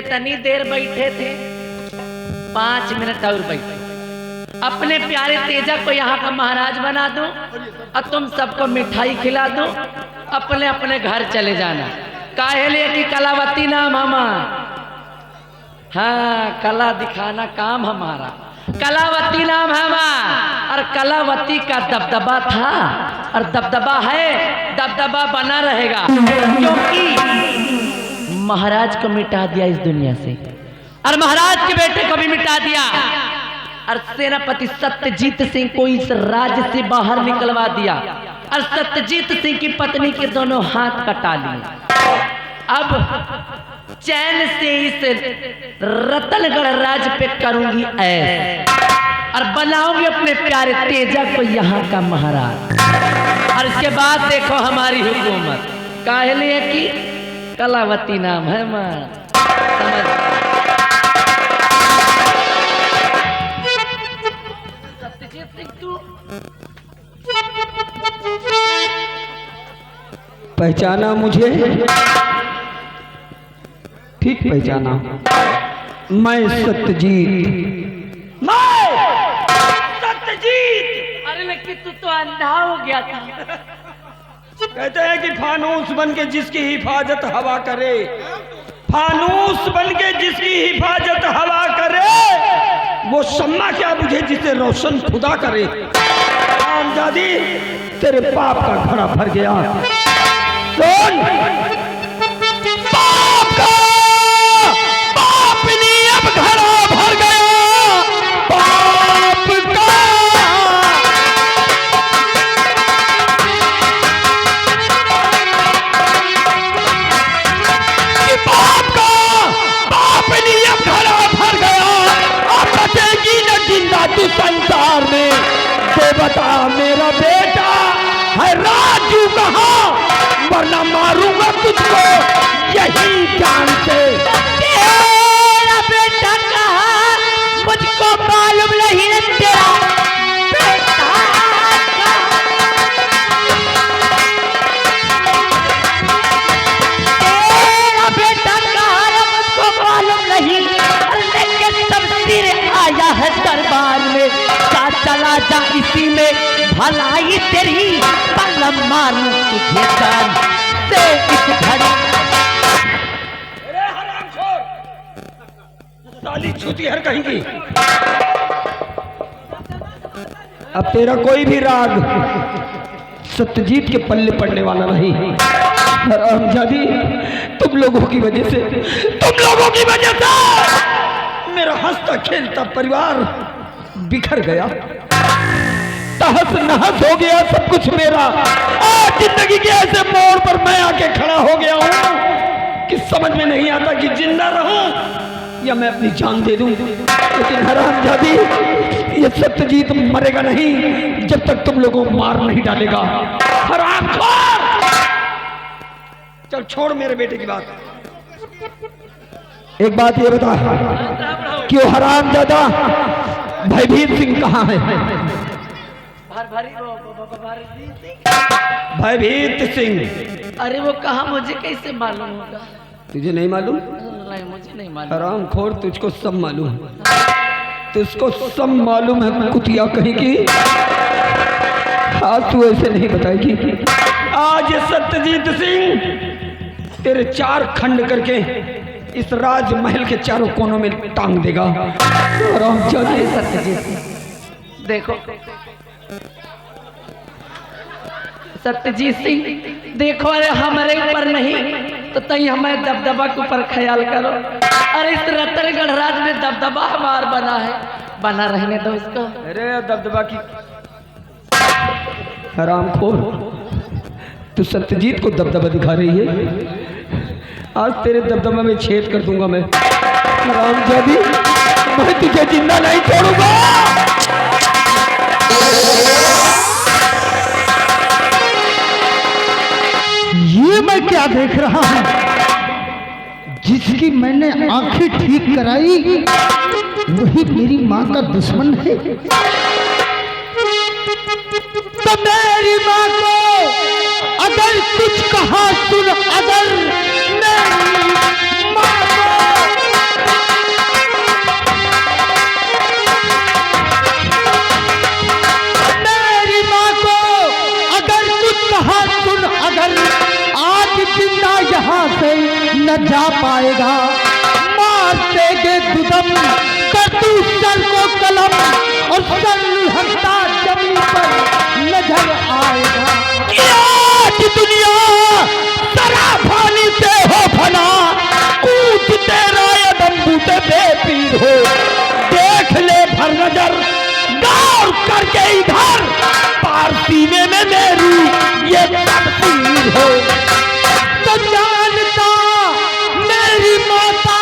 इतनी देर बैठे थे, 5 मिनट और बैठे। अपने प्यारे तेजा को यहाँ का महाराज बना दूं और तुम सबको मिठाई खिला दूं, अपने अपने घर चले जाना। काहे लिए कि कलावती नाम हमारा, हाँ कला दिखाना काम हमारा, कलावती नाम है हमारा। और कलावती का दबदबा था और दबदबा है, दबदबा बना रहेगा, क्योंकि महाराज को मिटा दिया इस दुनिया से और महाराज के बेटे को भी मिटा दिया और सेनापति सत्यजीत सिंह को इस राज्य से बाहर निकलवा दिया और सत्यजीत सिंह की पत्नी के दोनों हाथ कटा लिए। अब चैन से इस रतनगढ़ राज्य पे करूंगी ऐश और बनाऊंगी अपने प्यारे तेजा को यहाँ का महाराज। और इसके बाद देखो हमारी हुकूमत, काहे लिए कि कलावती नाम है मां, समझ। सत्यजीत सिंह तू पहचाना मुझे? ठीक पहचाना, मैं सत्यजीत। मैं सत्यजीत। अरे लेकिन तू तो अंधा हो गया था। कहते हैं कि फानूस बन के जिसकी हिफाजत हवा करे, फानूस बन के जिसकी हिफाजत हवा करे, वो शम्मा क्या बुझे जिसे रोशन खुदा करे। आमजादी तेरे पाप का घड़ा भर गया। सुन, पाप का पापनी अब घड़ा भर गया, पाप का। कि पाप का पापनी अब घड़ा भर गया, अब बचेगी न जिंदा तू संसार में। तो बता मेरा बेटा है राजू कहाँ, वरना मारूंगा तुझको यही जान से। तेरा बेटा कहाँ, मुझको मालूम नहीं है तेरा बेटा कहाँ। तेरा बेटा कहाँ है मुझको मालूम नहीं, लेकिन तफसीर आया है दरबार में। चला जा इसी में भलाई तेरी, पल मारूं तुझे जान से इस घड़ी। अरे हरामखोर, साली छूतिहर कहेंगी। अब तेरा कोई भी राग सत्यजीत के पल्ले पड़ने वाला नहीं। हरामजादी, तुम लोगों की वजह से, तुम लोगों की वजह से मेरा हंसता खेलता परिवार बिखर गया, तहस नहस हो गया सब कुछ मेरा। आज जिंदगी के ऐसे मोड़ पर मैं आके खड़ा हो गया हूँ कि समझ में नहीं आता कि जिंदा रहूं या मैं अपनी जान दे दूं। लेकिन हरामजादी, ये सत्यजीत मरेगा नहीं जब तक तुम लोगों को मार नहीं डालेगा। हरामखोर, चल छोड़ मेरे बेटे की बात। एक बात ये बता कि वो हरामजादा भयभीत सिंह कहाँ है? भयभीत सिंह। अरे वो कहा, मुझे कैसे मालूम होगा? तुझे नहीं मालूम? नहीं, मुझे नहीं मालूम। हरामखोर, तुझको सब मालूम है, तुझको सब मालूम है कुतिया कहीं की। आज तू ऐसे नहीं बताएगी। आज ये सत्यजीत सिंह तेरे 4 खंड करके इस राजमहल के चारों कोनों में टांग देगा। हरामजादी सत्यजीत, देखो सत्यजीत सिंह, देखो अरे हमारे ऊपर नहीं तो तई हमें दबदबा के ऊपर ख्याल करो। अरे इस रतनगढ़ राज में दबदबा हमार बना है, बना रहने दो इसको। अरे दबदबा की हरामखोर, तू सत्यजीत को दबदबा दिखा रही है। आज तेरे दबदबा में छेद कर दूंगा मैं। हरामजादी, मैं तुझे जिंदा नहीं छोड़ूंगा। ये मैं क्या देख रहा हूं? जिसकी मैंने आंखें ठीक कराई वही मेरी मां का दुश्मन है। तो मेरी मां को अगर कुछ कहा सुन, अगर मेरी मां को न जा पाएगा, मार देंगे दुदम कर तू सर को कलम और सर हंसता जमीन पर नजर आएगा। आज दुनिया सराफानी से हो फना, कूद तेरा ये बंबूते बेपीर हो, देख ले भर नजर गौर करके इधर, पार सीने में मेरी ये तस्वीर हो। तो जानता मेरी माता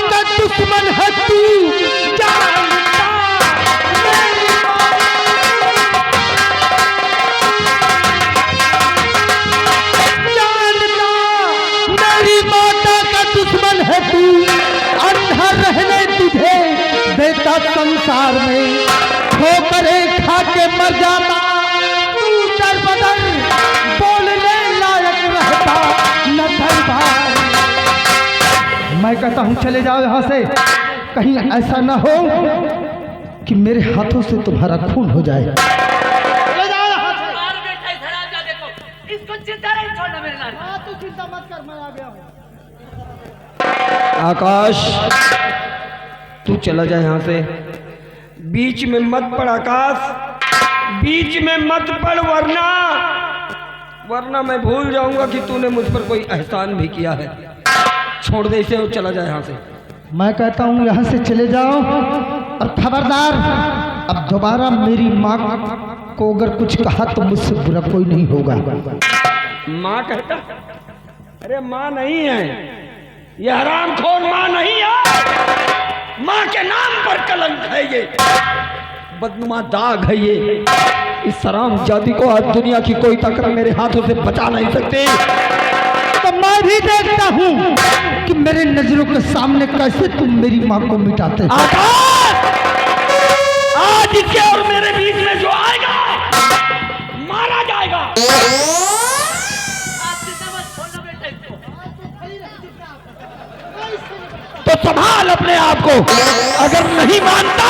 का दुश्मन है तू, जानता मेरी मेरी माता का दुश्मन है तू, अंधा रहने तुझे देता संसार में, ठोकरे खा के मर जाता तू दर बदर, बोलने लायक रहता न दरबार। मैं कहता हूँ चले जाओ यहाँ से, कहीं ऐसा ना हो कि मेरे हाथों से तुम्हारा खून हो जाए। चले जाओ यहाँ से। मार बेटा इधर आ जा, देखो इसको चिंता नहीं छोड़ना मेरे लाल। तू चिंता मत कर, मैं आ गया हूँ। आकाश तू चला जा यहाँ से, बीच में मत पड़ आकाश, बीच में मत पड़, वरना मैं भूल जाऊंगा कि तूने मुझ पर कोई एहसान भी किया है। छोड़ दे इसे और चला जा यहाँ से। मैं कहता हूँ यहाँ से चले जाओ, और खबरदार अब दोबारा मेरी माँ को अगर कुछ कहा तो मुझसे बुरा कोई नहीं होगा। माँ कहता, अरे माँ नहीं है ये, हरामखोर माँ नहीं है, माँ के नाम पर कलंक है ये, बदनुमा दाग है ये। इस हरामजादी को आज दुनिया की कोई ताकत मेरे हाथों से बचा नहीं सकती। तो मैं भी देखता हूँ कि मेरे नजरों के सामने कैसे तुम मेरी माँ को मिटाते हो। आकाश, आज इसके और मेरे बीच में जो आएगा मारा जाएगा। आज चिंता मत छोड़ना बेटा इसको। तो संभाल अपने आप को, अगर नहीं मानता